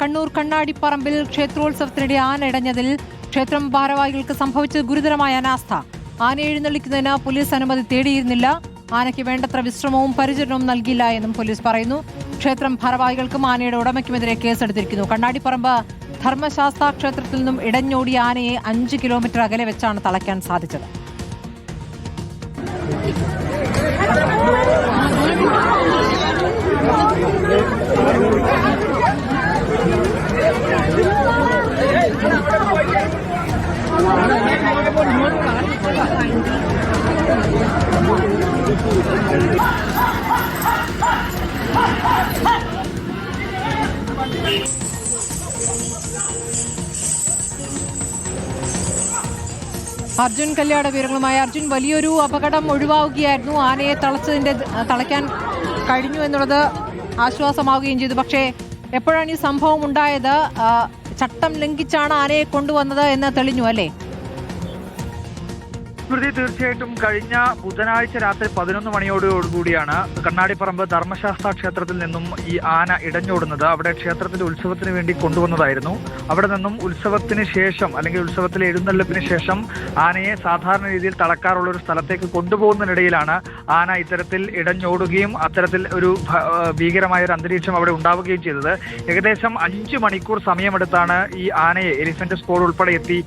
കണ്ണൂർ കണ്ണാടിപ്പറമ്പിൽ ക്ഷേത്രോത്സവത്തിനിടെ ആന ഇടഞ്ഞതിൽ ക്ഷേത്രം ഭാരവാഹികൾക്ക് സംഭവിച്ച ഗുരുതരമായ അനാസ്ഥ. ആനയെ എഴുന്നള്ളിക്കുന്നതിന് പോലീസ് അനുമതി തേടിയിരുന്നില്ല. ആനയ്ക്ക് വേണ്ടത്ര വിശ്രമവും പരിചരണവും നൽകിയില്ല എന്നും പോലീസ് പറയുന്നു. ക്ഷേത്രം ഭാരവാഹികൾക്കും ആനയുടെ ഉടമയ്ക്കുമെതിരെ കേസെടുത്തിരിക്കുന്നു. കണ്ണാടിപ്പറമ്പ് ധർമ്മശാസ്താ ക്ഷേത്രത്തിൽ നിന്നും ഇടഞ്ഞോടിയ ആനയെ 5 കിലോമീറ്റർ അകലെ വെച്ചാണ് തളയ്ക്കാൻ സാധിച്ചത്. അർജുൻ കല്യാട വിവരങ്ങളുമായി. അർജുൻ, വലിയൊരു അപകടം ഒഴിവാവുകയായിരുന്നു. ആനയെ തളയ്ക്കാൻ കഴിഞ്ഞു എന്നുള്ളത് ആശ്വാസമാവുകയും ചെയ്തു. പക്ഷേ എപ്പോഴാണ് ഈ സംഭവം ഉണ്ടായത്? ചട്ടം ലംഘിച്ചാണ് ആനയെ കൊണ്ടുവന്നത് എന്ന് തെളിഞ്ഞു അല്ലേ? തീർച്ചയായിട്ടും കഴിഞ്ഞ ബുധനാഴ്ച രാത്രി 11 മണിയോടുകൂടിയാണ് കണ്ണാടിപ്പറമ്പ് ധർമ്മശാസ്താ ക്ഷേത്രത്തിൽ നിന്നും ഈ ആന ഇടഞ്ഞോടുന്നത്. അവിടെ ക്ഷേത്രത്തിലെ ഉത്സവത്തിന് വേണ്ടി കൊണ്ടുവന്നതായിരുന്നു. അവിടെ നിന്നും ഉത്സവത്തിന് ശേഷം അല്ലെങ്കിൽ ഉത്സവത്തിലെ എഴുന്നള്ളിപ്പിന് ശേഷം ആനയെ സാധാരണ രീതിയിൽ തളക്കാറുള്ള ഒരു സ്ഥലത്തേക്ക് കൊണ്ടുപോകുന്നതിനിടയിലാണ് ആന ഇത്തരത്തിൽ ഇടഞ്ഞോടുകയും അത്തരത്തിൽ ഒരു ഭീകരമായ ഒരു അന്തരീക്ഷം അവിടെ ഉണ്ടാവുകയും ചെയ്തത്. ഏകദേശം 5 മണിക്കൂർ സമയമെടുത്താണ് ഈ ആനയെ എലിഫന്റ് സ്ക്വാഡ് ഉൾപ്പെടെ എത്തി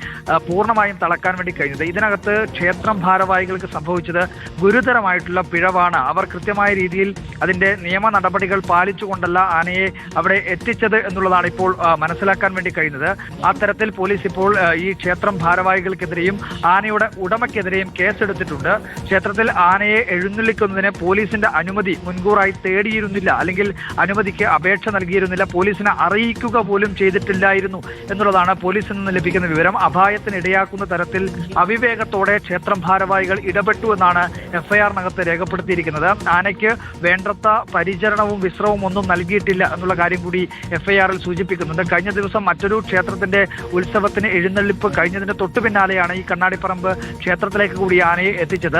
പൂർണ്ണമായും തളക്കാൻ വേണ്ടി കഴിഞ്ഞത്. ഇതിനകത്ത് ക്ഷേത്രം ഭാരവാഹികൾക്ക് സംഭവിച്ചത് ഗുരുതരമായിട്ടുള്ള പിഴവാണ്. അവർ കൃത്യമായ രീതിയിൽ അതിന്റെ നിയമ നടപടികൾ പാലിച്ചുകൊണ്ടല്ല ആനയെ അവിടെ എത്തിച്ചത് എന്നുള്ളതാണ് ഇപ്പോൾ മനസ്സിലാക്കാൻ വേണ്ടി കഴിയുന്നത്. അത്തരത്തിൽ പോലീസ് ഇപ്പോൾ ഈ ക്ഷേത്രം ഭാരവാഹികൾക്കെതിരെയും ആനയുടെ ഉടമയ്ക്കെതിരെയും കേസെടുത്തിട്ടുണ്ട്. ക്ഷേത്രത്തിൽ ആനയെ എഴുന്നള്ളിക്കുന്നതിന് പോലീസിന്റെ അനുമതി മുൻകൂറായി തേടിയിരുന്നില്ല, അല്ലെങ്കിൽ അനുമതിക്ക് അപേക്ഷ നൽകിയിരുന്നില്ല, പോലീസിനെ അറിയിക്കുക പോലും ചെയ്തിട്ടില്ലായിരുന്നു എന്നുള്ളതാണ് പോലീസിൽ നിന്ന് ലഭിക്കുന്ന വിവരം. അപായത്തിന് ഇടയാക്കുന്ന തരത്തിൽ അവിവേകത്തോടെ ക്ഷേത്രം ഭാരവാഹികൾ ഇടപെട്ടു എന്നാണ് എഫ്ഐആറിനകത്ത് രേഖപ്പെടുത്തിയിരിക്കുന്നത്. ആനയ്ക്ക് വേണ്ടത്ര പരിചരണവും വിശ്രമവും ഒന്നും നൽകിയിട്ടില്ല എന്നുള്ള കാര്യം കൂടി എഫ്ഐആറിൽ സൂചിപ്പിക്കുന്നുണ്ട്. കഴിഞ്ഞ ദിവസം മറ്റൊരു ക്ഷേത്രത്തിന്റെ ഉത്സവത്തിന് എഴുന്നള്ളിപ്പ് കഴിഞ്ഞതിന് തൊട്ടു പിന്നാലെയാണ് ഈ കണ്ണാടിപ്പറമ്പ് ക്ഷേത്രത്തിലേക്ക് കൂടി ആനയെ എത്തിച്ചത്.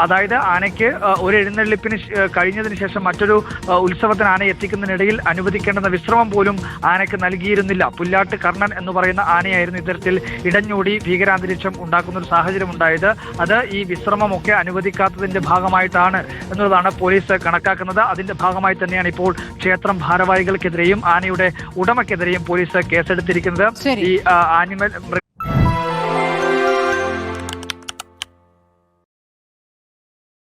അതായത് ആനയ്ക്ക് ഒരു എഴുന്നള്ളിപ്പിന് കഴിഞ്ഞതിന് ശേഷം മറ്റൊരു ഉത്സവത്തിന് ആനയെ എത്തിക്കുന്നതിനിടയിൽ അനുവദിക്കേണ്ടുന്ന വിശ്രമം പോലും ആനയ്ക്ക് നൽകിയിരുന്നില്ല. പുല്ലാട്ട് കർണൻ എന്ന് പറയുന്ന ആനയായിരുന്നു ഇത്തരത്തിൽ ഇടഞ്ഞോടി ഭീകരാന്തരീക്ഷം ഉണ്ടാക്കുന്ന ഒരു സാഹചര്യം ഉണ്ടായത്. അത് ഈ വിശ്രമമൊക്കെ അനുവദിക്കാത്തതിന്റെ ഭാഗമായിട്ടാണ് എന്നുള്ളതാണ് പോലീസ് കണക്കാക്കുന്നത്. അതിന്റെ ഭാഗമായി തന്നെയാണ് ഇപ്പോൾ ക്ഷേത്രം ഭാരവാഹികൾക്കെതിരെയും ആനയുടെ ഉടമയ്ക്കെതിരെയും പോലീസ് കേസെടുത്തിരിക്കുന്നത്. ഈ ആനിമൽ